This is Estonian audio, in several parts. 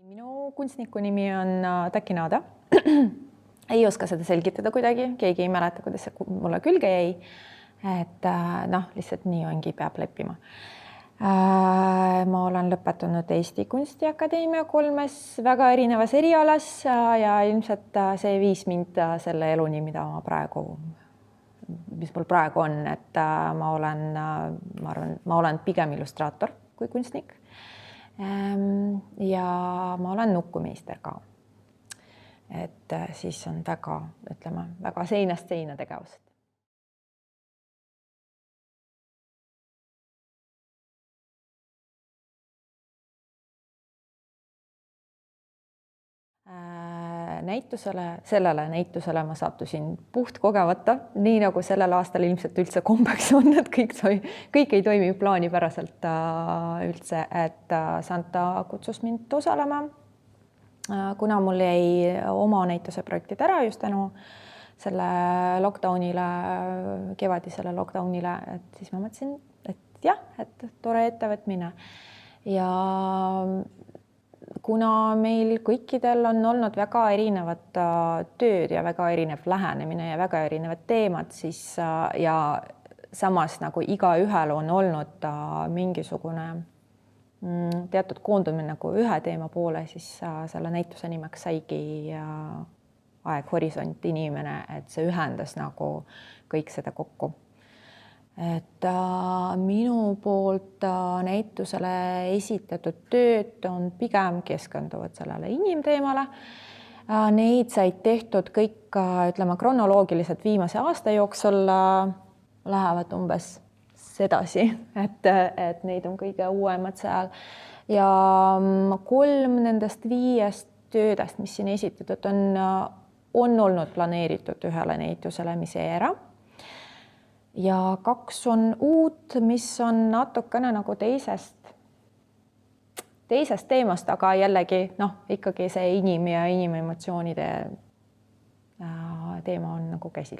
Minu kunstniku nimi on Takinada. Ei oska seda selgitada kuidagi, keegi ei mäleta, kuidas see mulle külge jäi. Et lihtsalt nii ongi, peab leppima. Ma olen lõpetanud Eesti Kunstiakadeemia 3 väga erinevas erialas ja ilmselt see viis mind selle eluni, mis mul praegu on, et ma olen pigem illustraator kui kunstnik. Ja ma olen nukkumeister ka. Et siis on väga seinast seina tegevust. Sellele näitusele ma sattusin puht kogemata, nii nagu sellel aastal ilmselt üldse kombeks on, et kõik ei toimi plaanipäraselt üldse, et Santa kutsus mind osalema, kuna mul jäi oma näituse projektid ära just tänu selle lockdownile, kevadisele lockdownile, et siis ma mõtlesin, et jah, et tore ettevõtmine. Ja kuna meil kõikidel on olnud väga erinevad tööd ja väga erinev lähenemine ja väga erinevad teemad, siis ja samas nagu igaühel on olnud mingisugune teatud koondumine nagu ühe teema poole, siis selle näituse nimeks saigi Aeg horisont inimene, et see ühendas nagu kõik seda kokku. Et minu poolt näitusele esitatud tööd on pigem keskenduvad sellele inimteemale. Neid said tehtud kõik, kronoloogiliselt viimase aasta jooksul lähevad umbes sedasi, et neid on kõige uuemad seal. Ja 3 nendest 5 töödest, mis siin esitatud on olnud planeeritud ühele näitusele, mis jäi ära. Ja 2 on uut, mis on natukene nagu teisest teemast, aga jällegi ikkagi see inimemotsioonide teema on nagu käsil.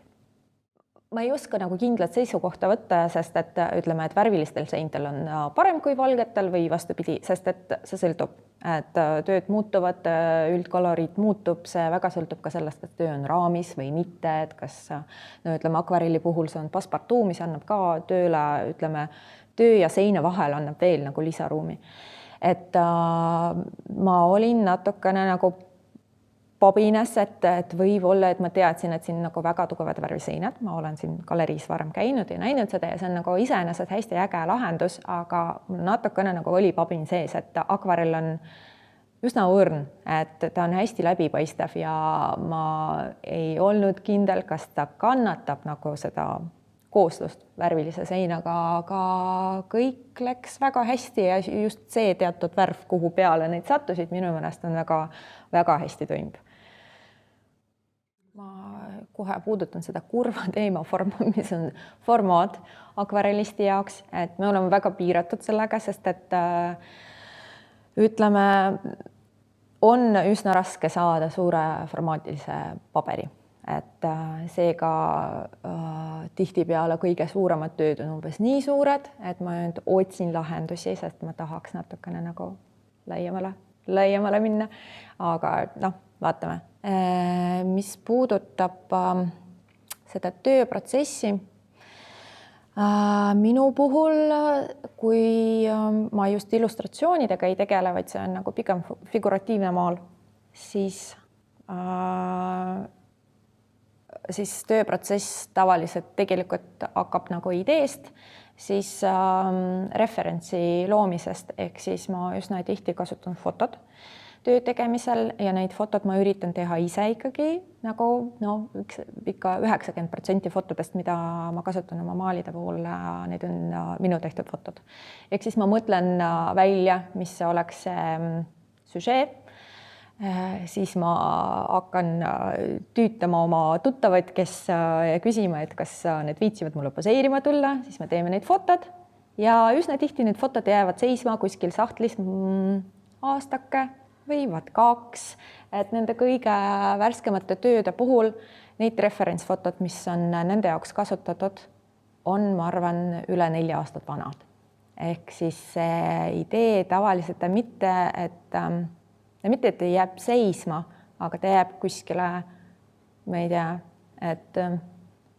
Ma ei oska nagu kindlat seisukohta võtta, sest et värvilistel seintel on parem kui valgetel või vastupidi, sest et see sõltub, et tööd muutuvad, üldkoloriit muutub, see väga sõltub ka sellest, et töö on raamis või mitte, et kas akvarelli puhul see on passepartout, mis annab ka tööle, töö ja seina vahel annab veel nagu lisaruumi. Et ma olin natukene nagu pabines, et võib olla, et ma teadsin, et siin nagu väga tugevad värviseinad, ma olen siin galeriis varem käinud ja näinud seda ja see on nagu iseenesest hästi äge lahendus, aga natukene nagu oli pabin sees, et akvarell on üsna õrn, et ta on hästi läbipaistev ja ma ei olnud kindel, kas ta kannatab nagu seda kooslust värvilise seinaga, aga kõik läks väga hästi ja just see teatud värv, kuhu peale neid sattusid, minu meelest on väga, väga hästi toimub. Ma kohe puudutan seda kurva teema, mis on formaat akvarellisti jaoks, et me oleme väga piiratud sellega, sest et on üsna raske saada suure formaatilise paberi. Et seega tihtipeale kõige suuremad tööd on umbes nii suured, et ma nüüd otsin lahendusi, sest ma tahaks natukene nagu laiemale minna, aga vaatame. Mis puudutab seda tööprotsessi, minu puhul, kui ma just illustratsioonidega ei tegele, vaid see on nagu pigem figuratiivne maal, siis tööprotsess tavaliselt tegelikult hakkab nagu ideest, siis referentsi loomisest, ehk siis ma üsna tihti kasutan fotod töö tegemisel ja neid fotod ma üritan teha ise ikkagi nagu ikka 90% fotodest, mida ma kasutan oma maalide puhul, need on minu tehtud fotod. Ehk siis ma mõtlen välja, mis oleks süžee, siis ma hakkan tüütama oma tuttavaid, kes küsima, et kas need viitsivad mulle poseerima tulla, siis me teeme neid fotod ja üsna tihti need fotod jäävad seisma kuskil sahtlis aastake või 2, et nende kõige värskemate tööde puhul neid referentsfotod, mis on nende jaoks kasutatud, on, ma arvan, üle 4 aastat vanad. Ehk siis see idee tavaliselt mitte, et ja mitte, et ta jääb seisma, aga ta jääb kuskile, ma ei tea, et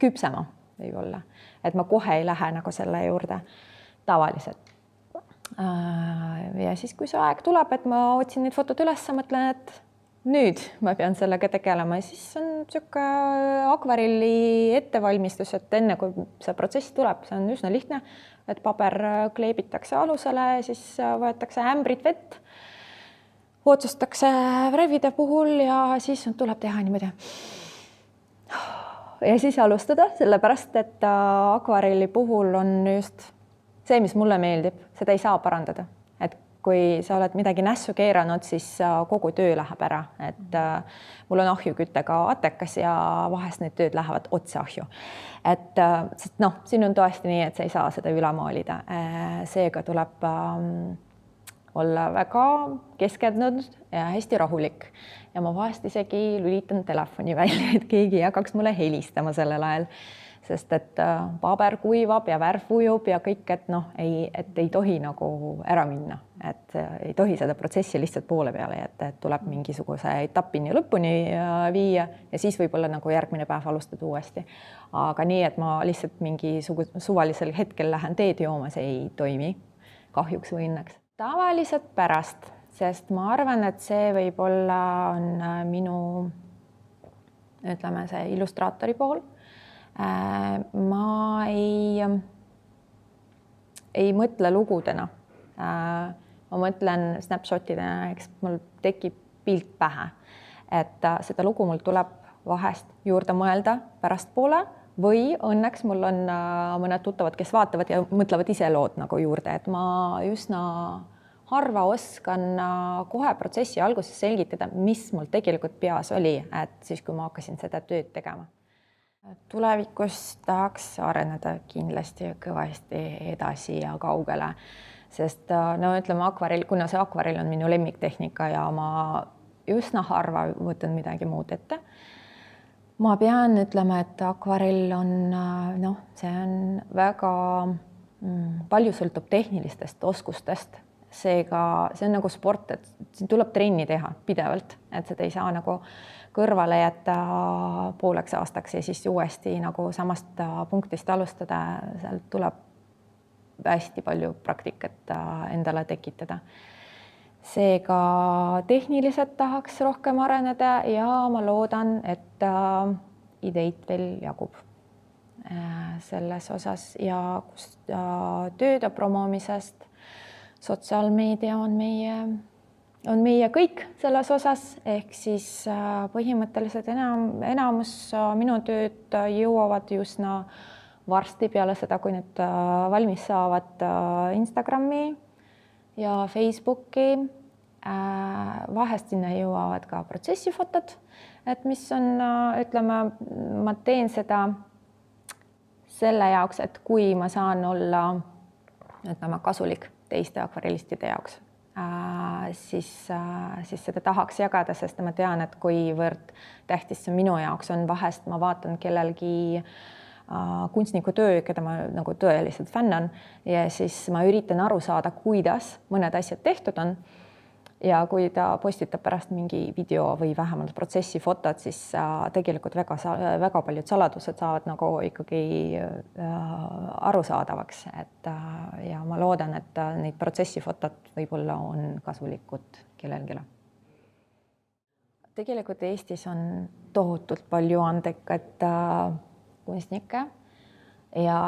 küpsema võib-olla, et ma kohe ei lähe nagu selle juurde tavaliselt. Ja siis, kui see aeg tuleb, et ma otsin neid fotod üles, mõtlen, et nüüd ma pean sellega tegelema ja siis on niisugune akvarelli ettevalmistus, et enne kui see protsess tuleb, see on üsna lihtne, et paber kleebitakse alusele, siis võetakse ämbrid vett, otsustakse värvide puhul ja siis tuleb teha niimoodi. Ja siis alustada, sellepärast, et akvarelli puhul on just see, mis mulle meeldib, seda ei saa parandada. Et kui sa oled midagi nässu keeranud, siis kogu töö läheb ära. Et mul on ahjuküttega atekas ja vahest need tööd lähevad otse ahju. Et sest siin on tõesti nii, et sa ei saa seda üle maalida. Seega tuleb olla väga keskendunud ja hästi rahulik. Ja ma vahest isegi lülitan telefoni välja, et keegi hakkaks mulle helistama sellel ajal. Sest et paber kuivab ja värv ujub ja kõik, et ei tohi nagu ära minna. Et ei tohi seda protsessi lihtsalt poole peale jätta, et tuleb mingisuguse etapini lõpuni viia ja siis võib-olla nagu järgmine päev alustada uuesti. Aga nii, et ma lihtsalt mingi suvalisel hetkel lähen teed jooma, see ei toimi kahjuks või õnneks. Tavaliselt pärast, sest ma arvan, et see võib-olla on minu, ütleme, see illustraatori pool. Ma ei mõtle lugudena. Ma mõtlen snapshotidena, eks mul tekib pilt pähe, et seda lugu mul tuleb vahest juurde mõelda pärastpoole või õnneks mul on mõned tuttavad, kes vaatavad ja mõtlevad ise lood nagu juurde, et ma üsna harva oskan kohe protsessi alguses selgitada, mis mul tegelikult peas oli, et siis, kui ma hakkasin seda tööd tegema. Tulevikus tahaks areneda kindlasti kõvasti edasi ja kaugele, sest ütleme akvarell, kuna see akvarell on minu lemmiktehnika ja ma üsna harva võtan midagi muud ette. Ma pean ütlema, et akvarell on, see on väga palju sõltub tehnilistest oskustest. Seega see on nagu sport, et siin tuleb trenni teha pidevalt, et seda ei saa nagu kõrvale jätta pooleks aastaks ja siis uuesti nagu samast punktist alustada. Sealt tuleb hästi palju praktikat endale tekitada. Seega tehniliselt tahaks rohkem areneda ja ma loodan, et ideid veel jagub selles osas ja kus tööde promomisest. Sotsiaalmeedia on meie kõik selles osas, ehk siis põhimõtteliselt enamus minu tööd jõuavad justna varsti peale seda, kui need valmis saavad Instagrami ja Facebooki. Vahest sinna jõuavad ka protsessifotod, et mis on, ütleme, ma teen seda selle jaoks, et kui ma saan olla, ütleme, kasulik teiste akvarellistide jaoks, siis seda tahaks jagada, sest ma tean, et kuivõrd tähtis see minu jaoks on. Vahest ma vaatan kellelgi kunstniku töö, keda ma nagu tõeliselt fännan ja siis ma üritan aru saada, kuidas mõned asjad tehtud on. Ja kui ta postitab pärast mingi video või vähemalt protsessi fotod, siis tegelikult väga paljud saladused saavad nagu ikkagi arusaadavaks. Ja ma loodan, et neid protsessi fotod võib-olla on kasulikud kellelgi. Tegelikult Eestis on tohutult palju andekaid kunstnikke ja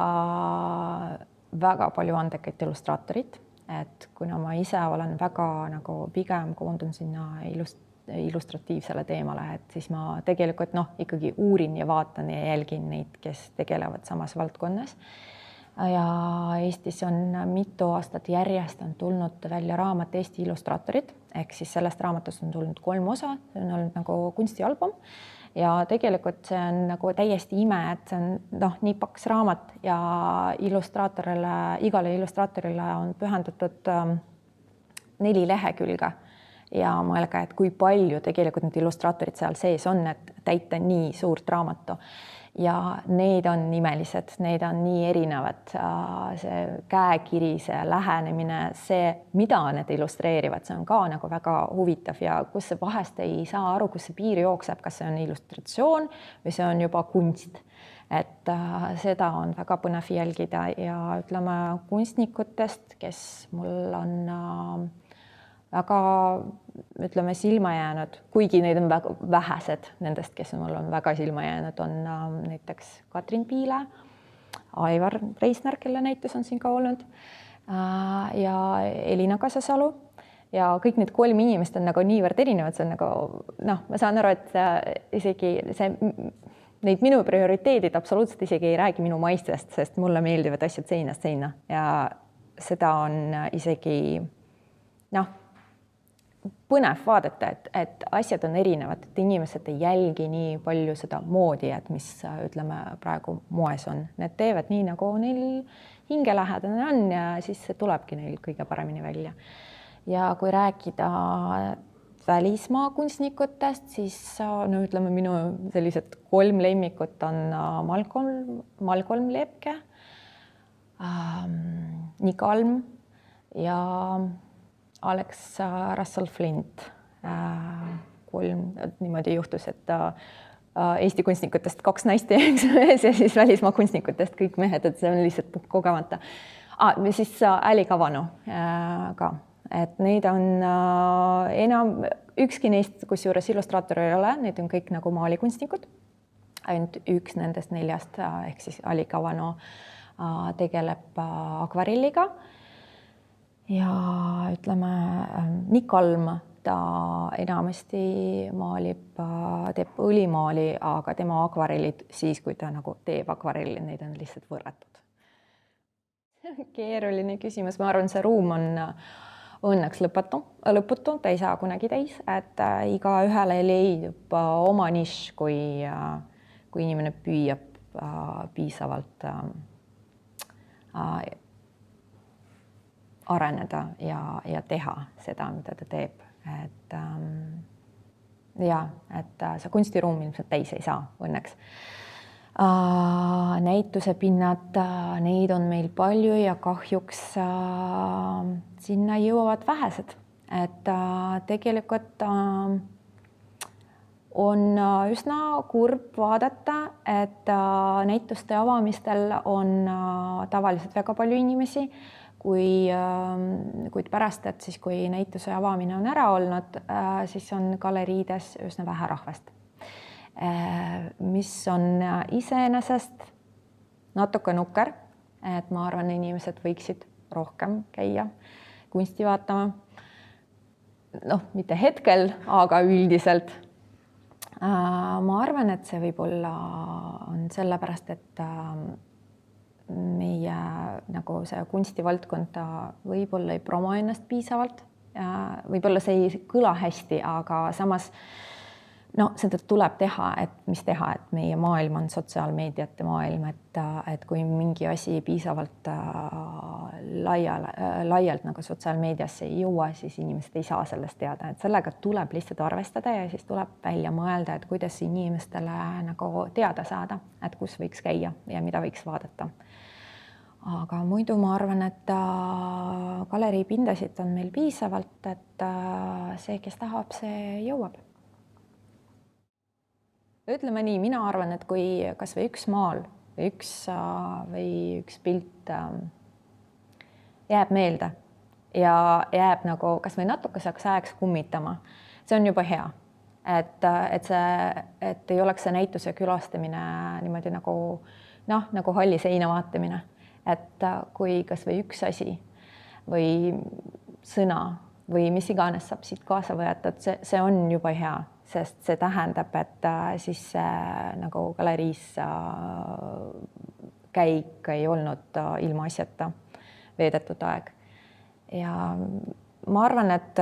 väga palju andekaid illustraatorid. Et kuna ma ise olen väga nagu pigem koondun sinna illustratiivsele teemale, et siis ma tegelikult ikkagi uurin ja vaatan ja jälgin neid, kes tegelevad samas valdkonnas. Ja Eestis on mitu aastat järjest on tulnud välja raamat Eesti illustraatorid, ehk siis sellest raamatust on tulnud 3 osa, see on olnud nagu kunstialbum. Ja tegelikult see on nagu täiesti ime, et see on nii paks raamat ja igale illustraatorile on pühendatud 4 lehekülge. ja mõelge, et kui palju tegelikult need illustraatorid seal sees on, et täita nii suurt raamatu. Ja need on imelised, need on nii erinevad, see käekiri, see lähenemine, see, mida need illustreerivad, see on ka nagu väga huvitav ja kus see vahest ei saa aru, kus see piir jookseb, kas see on illustratsioon või see on juba kunst. Et seda on väga põnev jälgida ja ütleme kunstnikutest, kes mul on väga, ütleme, silma jäänud, kuigi neid on väga vähesed nendest, kes mul on väga silma jäänud, on näiteks Katrin Piile, Aivar Reisner, kelle näitus on siin ka olnud, ja Elina Kasasalu. Ja kõik need 3 inimest on nagu niivõrd erinevad, see on nagu, ma saan aru, et isegi neid minu prioriteedid absoluutselt isegi ei räägi minu maistest, sest mulle meeldivad asjad seinast seina ja seda on isegi, põnev vaadata, et asjad on erinevad, et inimesed ei jälgi nii palju seda moodi, et mis, ütleme, praegu moes on. Need teevad nii, nagu neil hingelähedane on ja siis see tulebki neil kõige paremini välja. Ja kui rääkida välismaa kunstnikutest, siis ütleme, minu sellised 3 lemmikut on Malcolm Lepke, Nick Alm ja Alex Russell Flint. 3 niimoodi juhtus, et Eesti kunstnikutest 2 naist ja 1 mees ja siis välismaa kunstnikutest kõik mehed, et see on lihtsalt kogemata. Siis Ali Kavano ka, et neid on enam, ükski neist, kusjuures illustraator ei ole, need on kõik nagu maalikunstnikud. Ainult üks nendest 4 ehk siis Ali Kavano tegeleb akvarelliga. Ja ütleme, Nick Alm, ta enamasti maalib, teeb õlimaali, aga tema akvarellid siis, kui ta nagu teeb akvarelli, neid on lihtsalt võrratud. Keeruline küsimus, ma arvan, see ruum on õnneks lõputu, ta ei saa kunagi täis, et iga ühele leidub oma nišš, kui inimene püüab piisavalt areneda ja teha seda, mida ta teeb. Et et see kunstiruum ilmselt täis ei saa õnneks. Näituse pinnad, neid on meil palju ja kahjuks sinna jõuavad vähesed. Et tegelikult on üsna kurb vaadata, et näituste avamistel on tavaliselt väga palju inimesi, kuid pärast, et siis kui näituse avamine on ära olnud, siis on galeriides üsna vähe rahvast. Mis on iseenesest natuke nukker, et ma arvan, inimesed võiksid rohkem käia kunsti vaatama. Mitte hetkel, aga üldiselt. Ma arvan, et see võib-olla on sellepärast, et meie nagu see kunstivaldkond võib-olla ei promo ennast piisavalt. Võib-olla see ei kõla hästi, aga samas seda tuleb teha, et mis teha, et meie maailm on sotsiaalmeediate maailm, et kui mingi asi piisavalt laialt nagu sotsiaalmeediasse ei jõua, siis inimesed ei saa sellest teada, et sellega tuleb lihtsalt arvestada ja siis tuleb välja mõelda, et kuidas inimestele nagu teada saada, et kus võiks käia ja mida võiks vaadata. Aga muidu ma arvan, et galerii pindasid on meil piisavalt, et see, kes tahab, see jõuab. Ütleme nii, mina arvan, et kui kas või üks maal või üks pilt jääb meelde ja jääb nagu kas või natukeseks ajaks kummitama, see on juba hea. Et ei oleks see näituse külastamine niimoodi nagu halli seina vaatamine. Et kui kas või üks asi või sõna või mis iganes saab siit kaasa võeta, et see on juba hea, sest see tähendab, et siis nagu galeriis käik ei olnud ilma asjata veedetud aeg. Ja ma arvan, et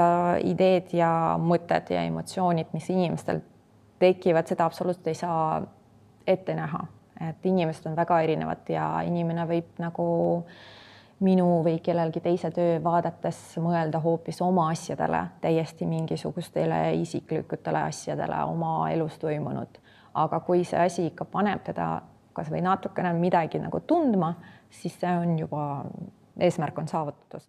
ideed ja mõtted ja emotsioonid, mis inimestel tekivad, seda absoluutselt ei saa ette näha. Et inimesed on väga erinevad ja inimene võib nagu minu või kellelgi teise töö vaadates mõelda hoopis oma asjadele, täiesti mingisugustele isiklikutele asjadele oma elus toimunud. Aga kui see asi ikka paneb teda kas või natukene midagi nagu tundma, siis see on juba, eesmärk on saavutatud.